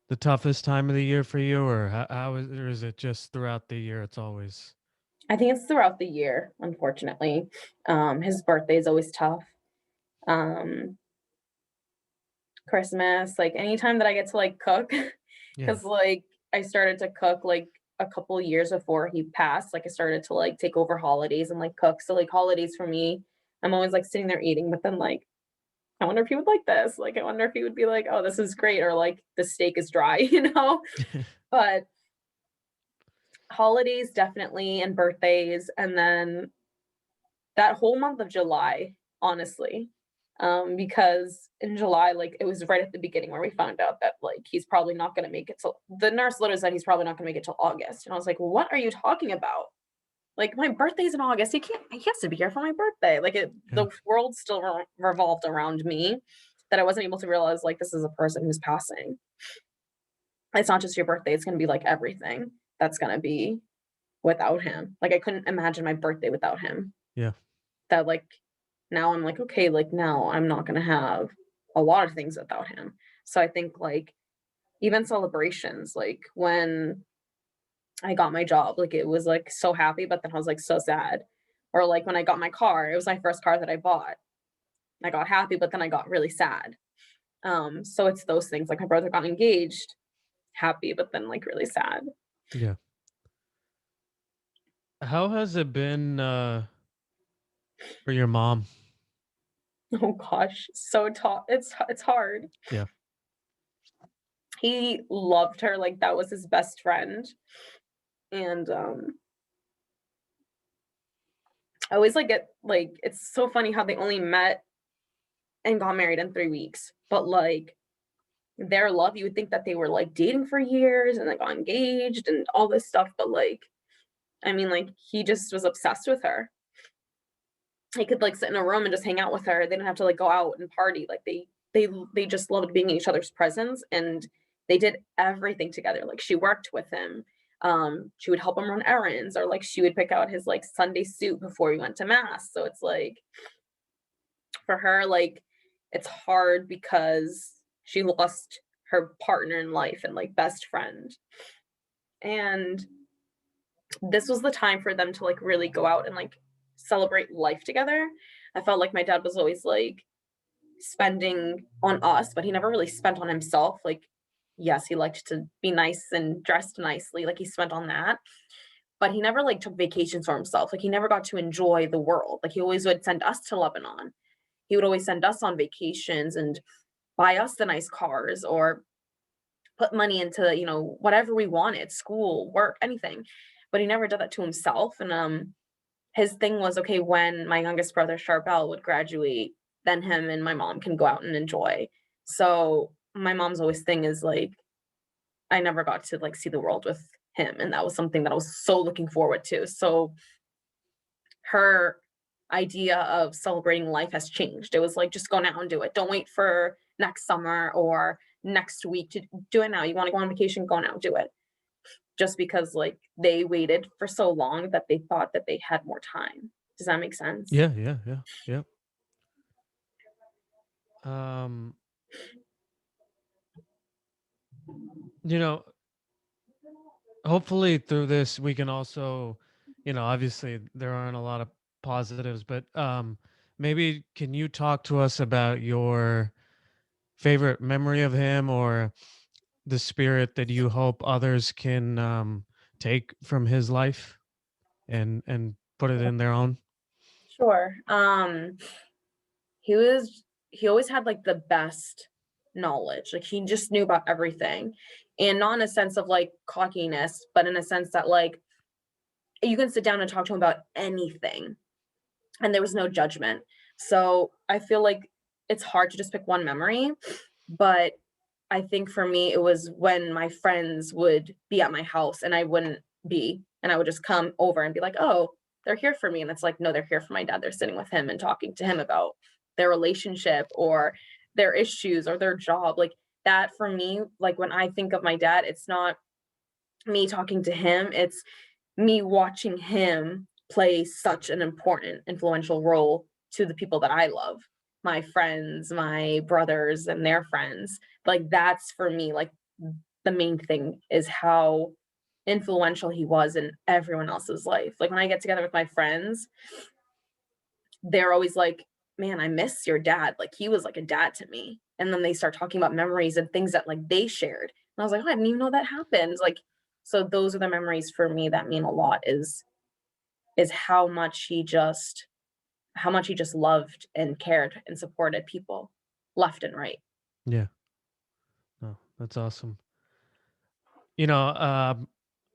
the toughest time of the year for you, or how is, or is it just throughout the year? It's always. I think it's throughout the year, unfortunately. His birthday is always tough. Um, Christmas, like anytime that I get to like cook, Yeah. because like I started to cook like a couple years before he passed. Like I started to like take over holidays and like cook. So like holidays for me, I'm always like sitting there eating, but then like I wonder if he would like this. Like I wonder if he would be like, oh, this is great, or like the steak is dry, you know? But holidays definitely and birthdays, and then that whole month of July, honestly. Because in July, like it was right at the beginning where we found out that like he's probably not gonna make it till the nurse literally said he's probably not gonna make it till August. And I was like, what are you talking about? Like my birthday's in August. He has to be here for my birthday. Like Yeah. the world still revolved around me that I wasn't able to realize like this is a person who's passing. It's not just your birthday, it's gonna be like everything that's gonna be without him. Like I couldn't imagine my birthday without him. Yeah. That like now I'm like, okay, like now I'm not gonna have a lot of things without him. So I think like even celebrations, like when I got my job, like it was like so happy, but then I was like so sad. Or like when I got my car, it was my first car that I bought. I got happy, but then I got really sad. So it's those things. Like my brother got engaged, happy, but then like really sad. Yeah. How has it been for your mom? Oh gosh, so tough. It's hard. Yeah. He loved her like that was his best friend. And I always like get like it's so funny how they only met and got married in 3 weeks. But like their love, you would think that they were like dating for years and like got engaged and all this stuff. But like, I mean, like he just was obsessed with her. He could like sit in a room and just hang out with her. They didn't have to like go out and party. Like they just loved being in each other's presence and they did everything together. Like she worked with him. She would help him run errands or like she would pick out his like Sunday suit before he went to mass. So it's like for her, like it's hard because she lost her partner in life and like best friend. And this was the time for them to like really go out and like celebrate life together. I felt like my dad was always like spending on us, but he never really spent on himself. Like yes, he liked to be nice and dressed nicely, like, he spent on that, but he never, like, took vacations for himself, like, he never got to enjoy the world, like, he always would send us to Lebanon. He would always send us on vacations and buy us the nice cars or put money into, whatever we wanted, school, work, anything, but he never did that to himself, and, his thing was, okay, when my youngest brother, Charbel, would graduate, then him and my mom can go out and enjoy. So, my mom's always thing is, like, I never got to, like, see the world with him, and that was something that I was so looking forward to. So, her idea of celebrating life has changed. It was like, "Just go now and do it. Don't wait for next summer or next week to do it now. You wanna go on vacation? Go now, do it." Just because, like, they waited for so long that they thought that they had more time. Does that make sense? Yeah, yeah, yeah, yeah. Um, you know, hopefully through this we can also, obviously there aren't a lot of positives, but maybe can you talk to us about your favorite memory of him, or the spirit that you hope others can take from his life and put it in their own? Sure. He was he always had, like, the best knowledge, like, he just knew about everything, and not in a sense of, like, cockiness, but in a sense that, like, you can sit down and talk to him about anything, and there was no judgment. So, I feel like it's hard to just pick one memory, but I think for me, it was when my friends would be at my house and I wouldn't be, and I would just come over and be like, "Oh, they're here for me." And it's like, "No, they're here for my dad. They're sitting with him and talking to him about their relationship or their issues or their job." Like that for me, like when I think of my dad, it's not me talking to him, it's me watching him play such an important, influential role to the people that I love, my friends, my brothers, and their friends. Like, that's for me, like, the main thing is how influential he was in everyone else's life. Like, when I get together with my friends, they're always like, "Man, I miss your dad. Like, he was like a dad to me." And then they start talking about memories and things that like they shared. And I was like, "Oh, I didn't even know that happened." Like, so those are the memories for me that mean a lot is how much he just loved and cared and supported people left and right. Yeah, no, that's awesome. you know um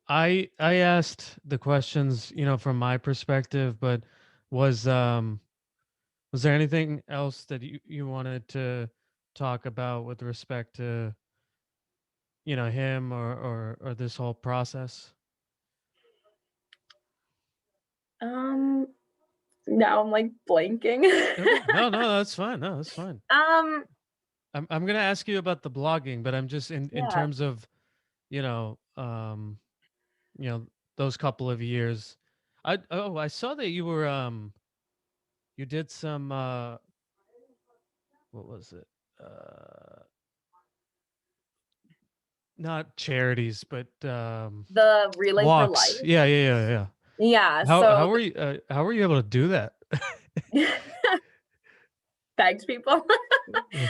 I asked the questions, from my perspective, but was was there anything else that you wanted to talk about with respect to, him, or this whole process? Um, Now I'm like blanking. Okay. No, no, that's fine. No, that's fine. um, I'm gonna ask you about the blogging, but I'm just in yeah, terms of, you know, um, you know, those couple of years. I saw that you did some what was it? Uh Not charities, but the Relay for walks. Life. Yeah, yeah, yeah, yeah. Yeah, How so were you how were you able to do that? begged people. Yeah.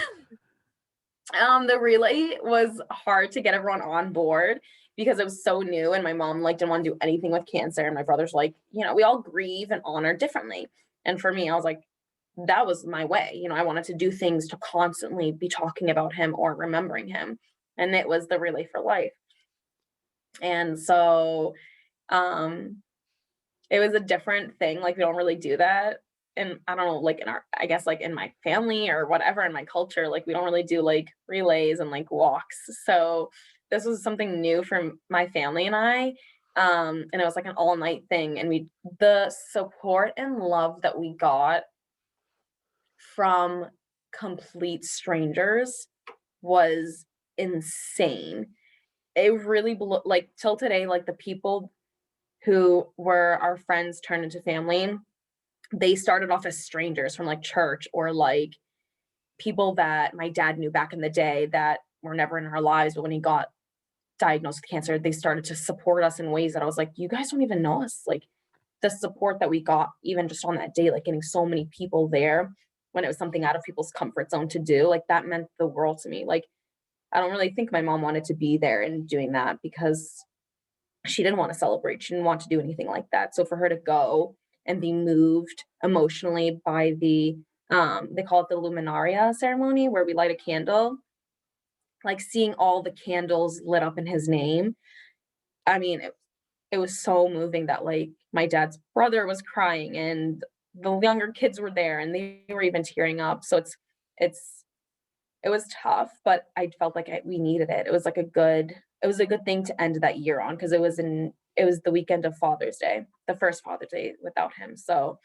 The relay was hard to get everyone on board because it was so new and my mom like didn't want to do anything with cancer and my brother's like, we all grieve and honor differently. And for me, I was like, that was my way. I wanted to do things to constantly be talking about him or remembering him. And it was the Relay for Life. And so um it was a different thing. Like we don't really do that. And I don't know, like in our, I guess like in my family or whatever in my culture, like we don't really do like relays and like walks. So this was something new for my family and I. And it was like an all night thing. And the support and love that we got from complete strangers was insane. It really like till today, like the people who were our friends turned into family, they started off as strangers from like church or like people that my dad knew back in the day that were never in our lives. But when he got diagnosed with cancer, they started to support us in ways that I was like, you guys don't even know us. Like the support that we got, even just on that day, like getting so many people there when it was something out of people's comfort zone to do, like that meant the world to me. Like I don't really think my mom wanted to be there and doing that because she didn't want to celebrate. She didn't want to do anything like that. So for her to go and be moved emotionally by they call it the Luminaria ceremony where we light a candle, like seeing all the candles lit up in his name. I mean, it was so moving that like my dad's brother was crying and the younger kids were there and they were even tearing up. So it's it was tough, but I felt like we needed it. It was a good thing to end that year on because it was the weekend of Father's Day, the first Father's Day without him. So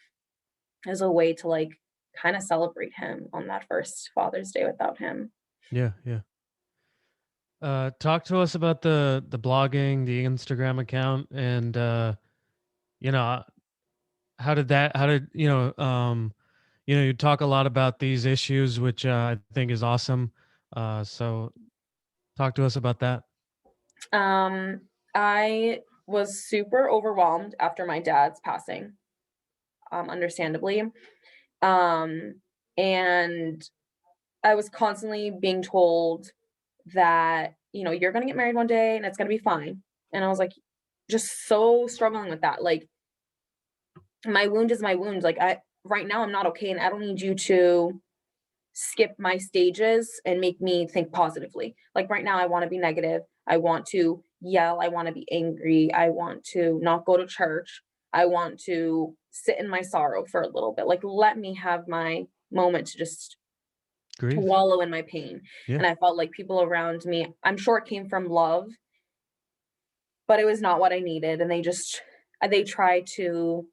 it was a way to like kind of celebrate him on that first Father's Day without him. Yeah, yeah. Talk to us about the blogging, the Instagram account, and you know, how did you talk a lot about these issues, which I think is awesome. So talk to us about that. Um, I was super overwhelmed after my dad's passing, understandably. Um, and I was constantly being told that, you're gonna get married one day and it's gonna be fine. And I was like, just so struggling with that. Like, my wound is my wound. Like, right now I'm not okay, and I don't need you to skip my stages and make me think positively. Like right now, I want to be negative. I want to yell. I want to be angry. I want to not go to church. I want to sit in my sorrow for a little bit. Like, let me have my moment to just to Grieve. wallow in my pain. Yeah. And I felt like people around me, I'm sure it came from love, but it was not what I needed. And they try to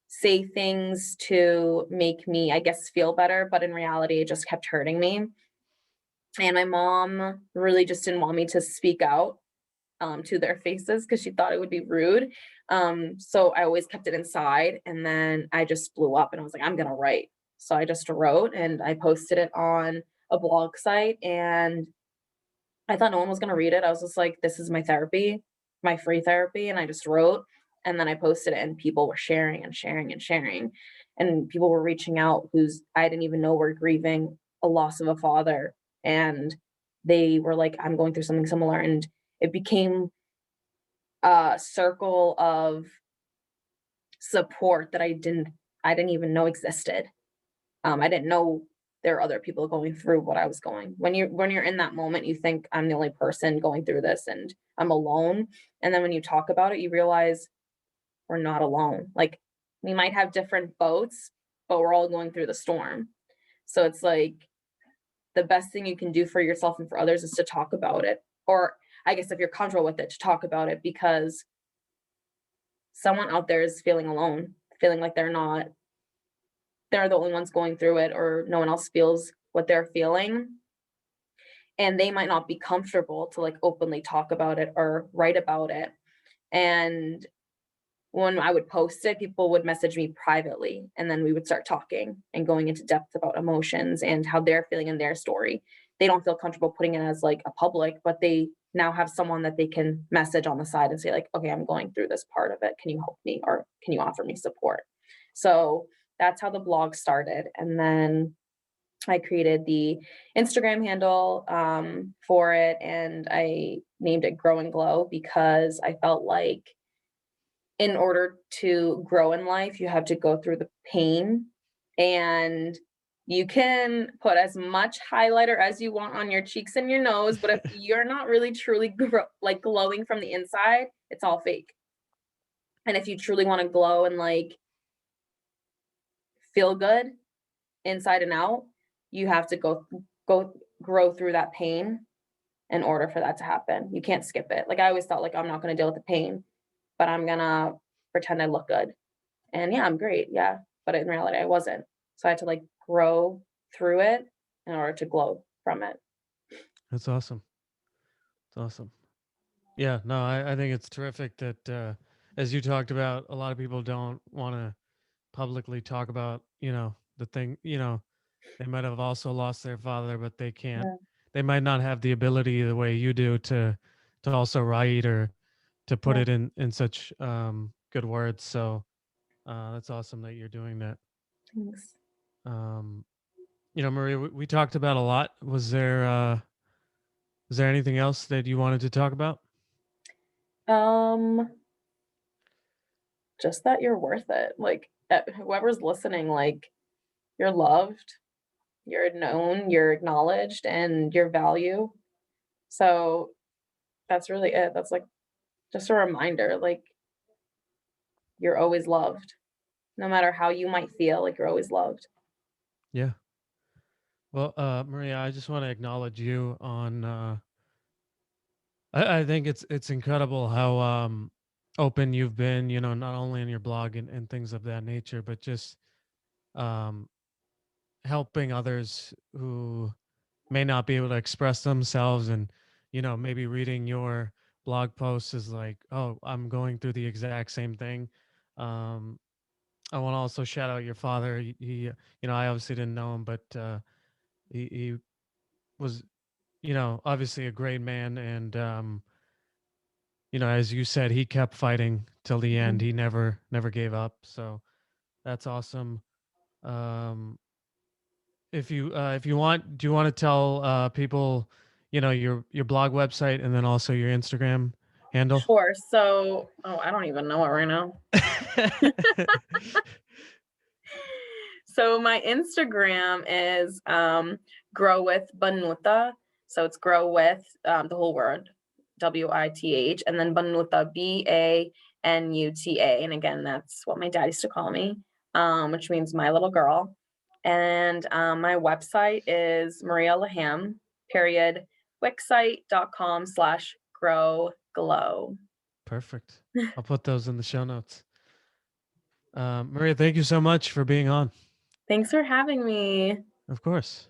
say things to make me, I guess, feel better. But in reality, it just kept hurting me. And my mom really just didn't want me to speak out to their faces because she thought it would be rude. So I always kept it inside. And then I just blew up and I was like, I'm going to write. So I just wrote and I posted it on a blog site. And I thought no one was going to read it. I was just like, this is my therapy, my free therapy. And I just wrote and then I posted it and people were sharing and sharing and sharing. And people were reaching out who's I didn't even know were grieving a loss of a father. And they were like, I'm going through something similar. And it became a circle of support that I didn't even know existed. I didn't know there are other people going through what I was going. When you're in that moment, you think I'm the only person going through this and I'm alone. And then when you talk about it, you realize we're not alone. Like we might have different boats, but we're all going through the storm. So it's like the best thing you can do for yourself and for others is to talk about it. Or I guess if you're comfortable with it, to talk about it because someone out there is feeling alone, feeling like they're the only ones going through it or no one else feels what they're feeling. And they might not be comfortable to like openly talk about it or write about it. And when I would post it, people would message me privately and then we would start talking and going into depth about emotions and how they're feeling in their story. They don't feel comfortable putting it as like a public, but they now have someone that they can message on the side and say like, okay, I'm going through this part of it. Can you help me or can you offer me support? So that's how the blog started. And then I created the Instagram handle for it and I named it Grow and Glow because I felt like in order to grow in life, you have to go through the pain and you can put as much highlighter as you want on your cheeks and your nose, but if you're not really truly like glowing from the inside, it's all fake. And if you truly want to glow and like feel good inside and out, you have to go grow through that pain in order for that to happen. You can't skip it. Like I always thought like I'm not going to deal with the pain, but I'm going to pretend I look good. And yeah, I'm great. Yeah. But in reality, I wasn't. So I had to like grow through it in order to glow from it. That's awesome. It's awesome. Yeah, no, I think it's terrific that as you talked about, a lot of people don't want to publicly talk about, the thing, they might have also lost their father, but they can't, Yeah. they might not have the ability the way you do to also write or to put Yeah. it in such good words. So that's awesome that you're doing that. Thanks. Maria, we talked about a lot. Was there Was there anything else that you wanted to talk about? Um, just that you're worth it. Like, whoever's listening, like, you're loved, you're known, you're acknowledged, and your value. So that's really it. That's like just a reminder, like, you're always loved. No matter how you might feel, like, you're always loved. Yeah. Well, Maria, I just want to acknowledge you on. I think it's incredible how open you've been. You know, not only in your blog and things of that nature, but just um, helping others who may not be able to express themselves, and maybe reading your blog posts is like, oh, I'm going through the exact same thing. Um, I want to also shout out your father. I obviously didn't know him, but he was, obviously a great man. And, as you said, he kept fighting till the end. Mhm. He never gave up. So that's awesome. Um, if you want, do you want to tell people, your blog website and then also your Instagram handle? Sure. So, oh, I don't even know it right now. So my Instagram is grow with Banuta. So it's grow with the whole word WITH and then Banuta BANUTA. And again, that's what my dad used to call me, which means my little girl. And my website is Maria Laham, period, wixsite.com/grow glow. Perfect. I'll put those in the show notes. Maria, thank you so much for being on. Thanks for having me. Of course.